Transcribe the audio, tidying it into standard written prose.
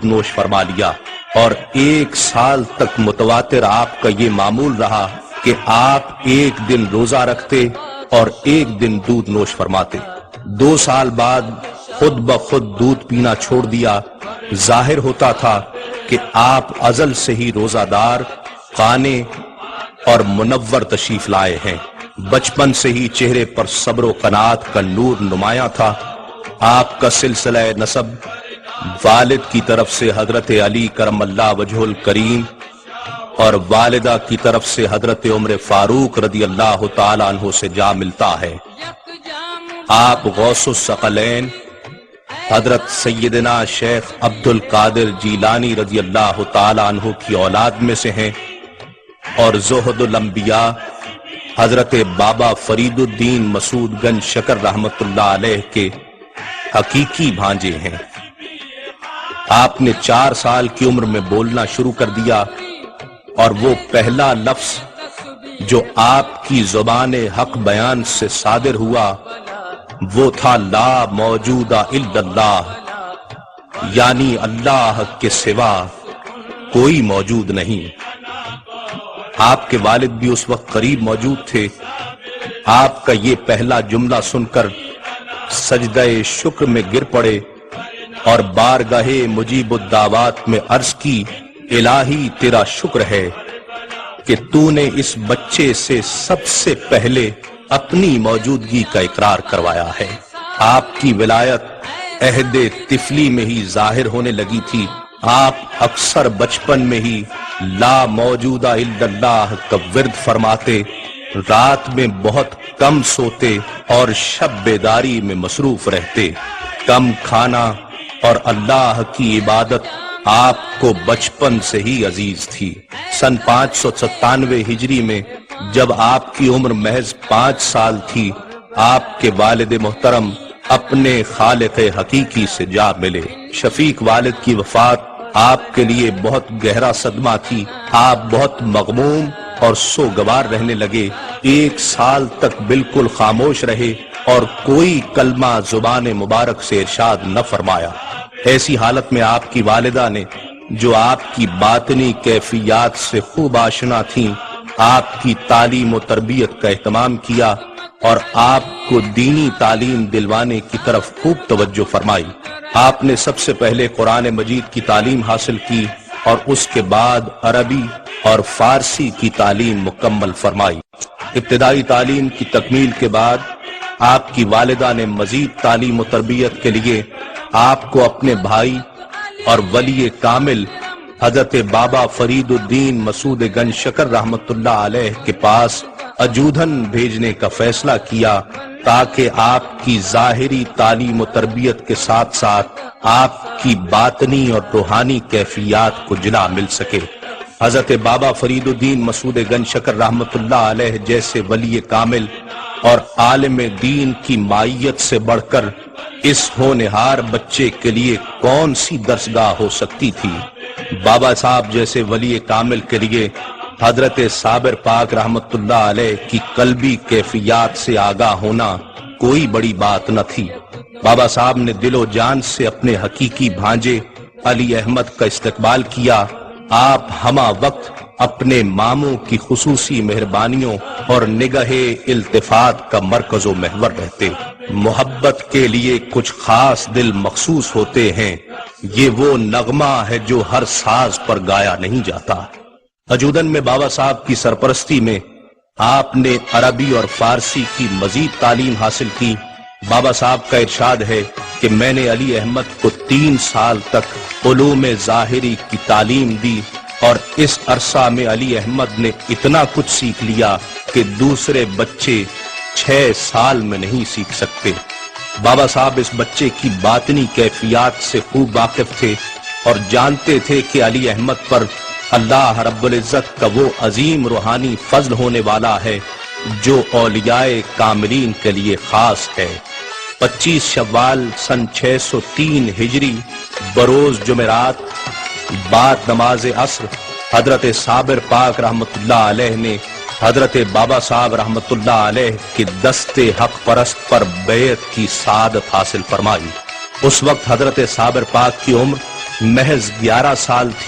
دودھ نوش فرما لیا، اور 1 سال تک متواتر آپ کا یہ معمول رہا کہ آپ 1 دن روزہ رکھتے اور 1 دن دودھ نوش فرماتے۔ 2 سال بعد خود بخود دودھ پینا چھوڑ دیا۔ ظاہر ہوتا تھا کہ آپ ازل سے ہی روزہ دار، قانے اور منور تشریف لائے ہیں۔ بچپن سے ہی چہرے پر صبر و قناعت کا نور نمایاں تھا۔ آپ کا سلسلہ نسب والد کی طرف سے حضرت علی کرم اللہ وجہ الکریم اور والدہ کی طرف سے حضرت عمر فاروق رضی اللہ تعالیٰ عنہ سے جا ملتا ہے۔ آپ غوث الثقلین حضرت سیدنا شیخ عبد القادر جیلانی رضی اللہ تعالیٰ عنہ کی اولاد میں سے ہیں، اور زہد الانبیاء حضرت بابا فرید الدین مسعود گنج شکر رحمت اللہ علیہ کے حقیقی بھانجے ہیں۔ آپ نے 4 سال کی عمر میں بولنا شروع کر دیا، اور وہ پہلا لفظ جو آپ کی زبان حق بیان سے صادر ہوا وہ تھا لا موجود الا اللہ، یعنی اللہ کے سوا کوئی موجود نہیں۔ آپ کے والد بھی اس وقت قریب موجود تھے۔ آپ کا یہ پہلا جملہ سن کر سجدہ شکر میں گر پڑے اور بارگاہ مجیب الدعوات میں عرض کی، الہی تیرا شکر ہے کہ تو نے اس بچے سے سب سے پہلے اپنی موجودگی کا اقرار کروایا ہے۔ آپ کی ولایت عہد طفلی میں ہی ظاہر ہونے لگی تھی۔ آپ اکثر بچپن میں ہی لا موجود الا اللہ کا ورد فرماتے، رات میں بہت کم سوتے اور شب بیداری میں مصروف رہتے۔ کم کھانا اور اللہ کی عبادت آپ کو بچپن سے ہی عزیز تھی۔ سن 597 ہجری میں جب آپ کی عمر محض 5 سال تھی، آپ کے والد محترم اپنے خالق حقیقی سے جا ملے۔ شفیق والد کی وفات آپ کے لیے بہت گہرا صدمہ تھی۔ آپ بہت مغموم اور سوگوار رہنے لگے۔ 1 سال تک بالکل خاموش رہے اور کوئی کلمہ زبان مبارک سے ارشاد نہ فرمایا۔ ایسی حالت میں آپ کی والدہ نے، جو آپ کی باطنی کیفیات سے خوب آشنا تھیں، آپ کی تعلیم و تربیت کا اہتمام کیا اور آپ کو دینی تعلیم دلوانے کی طرف خوب توجہ فرمائی۔ آپ نے سب سے پہلے قرآن مجید کی تعلیم حاصل کی اور اس کے بعد عربی اور فارسی کی تعلیم مکمل فرمائی۔ ابتدائی تعلیم کی تکمیل کے بعد آپ کی والدہ نے مزید تعلیم و تربیت کے لیے آپ کو اپنے بھائی اور ولی کامل حضرت بابا فرید الدین مسعود گنج شکر رحمت اللہ علیہ کے پاس اجودھن بھیجنے کا فیصلہ کیا، تاکہ آپ کی ظاہری تعلیم و تربیت کے ساتھ ساتھ آپ کی باطنی اور روحانی کیفیات کو جلا مل سکے۔ حضرت بابا فرید الدین مسعود گنج شکر رحمت اللہ علیہ جیسے ولی کامل اور عالم دین کی مائیت سے بڑھ کر اس ہونہار بچے کے لیے کون سی درسگاہ ہو سکتی تھی؟ بابا صاحب جیسے ولی کامل کے لیے حضرت صابر پاک رحمت اللہ علیہ کی قلبی کیفیات سے آگاہ ہونا کوئی بڑی بات نہ تھی۔ بابا صاحب نے دل و جان سے اپنے حقیقی بھانجے علی احمد کا استقبال کیا۔ آپ ہمہ وقت اپنے ماموں کی خصوصی مہربانیوں اور نگاہ التفات کا مرکز و محور رہتے۔ محبت کے لیے کچھ خاص دل مخصوص ہوتے ہیں، یہ وہ نغمہ ہے جو ہر ساز پر گایا نہیں جاتا۔ اجودھن میں بابا صاحب کی سرپرستی میں آپ نے عربی اور فارسی کی مزید تعلیم حاصل کی۔ بابا صاحب کا ارشاد ہے کہ میں نے علی احمد کو 3 سال تک علوم ظاہری کی تعلیم دی، اور اس عرصہ میں علی احمد نے اتنا کچھ سیکھ لیا کہ دوسرے بچے 6 سال میں نہیں سیکھ سکتے۔ بابا صاحب اس بچے کی باطنی کیفیات سے خوب واقف تھے اور جانتے تھے کہ علی احمد پر اللہ رب العزت کا وہ عظیم روحانی فضل ہونے والا ہے جو اولیاء کاملین کے لیے خاص ہے۔ 25 شوال سن 603 ہجری بروز جمعرات بعد نماز عصر حضرت صابر پاک رحمت اللہ علیہ نے حضرت بابا صاحب رحمت اللہ علیہ کے دست حق پرست پر بیعت کی سعادت حاصل فرمائی۔ اس وقت حضرت صابر پاک کی عمر محض 11 سال تھی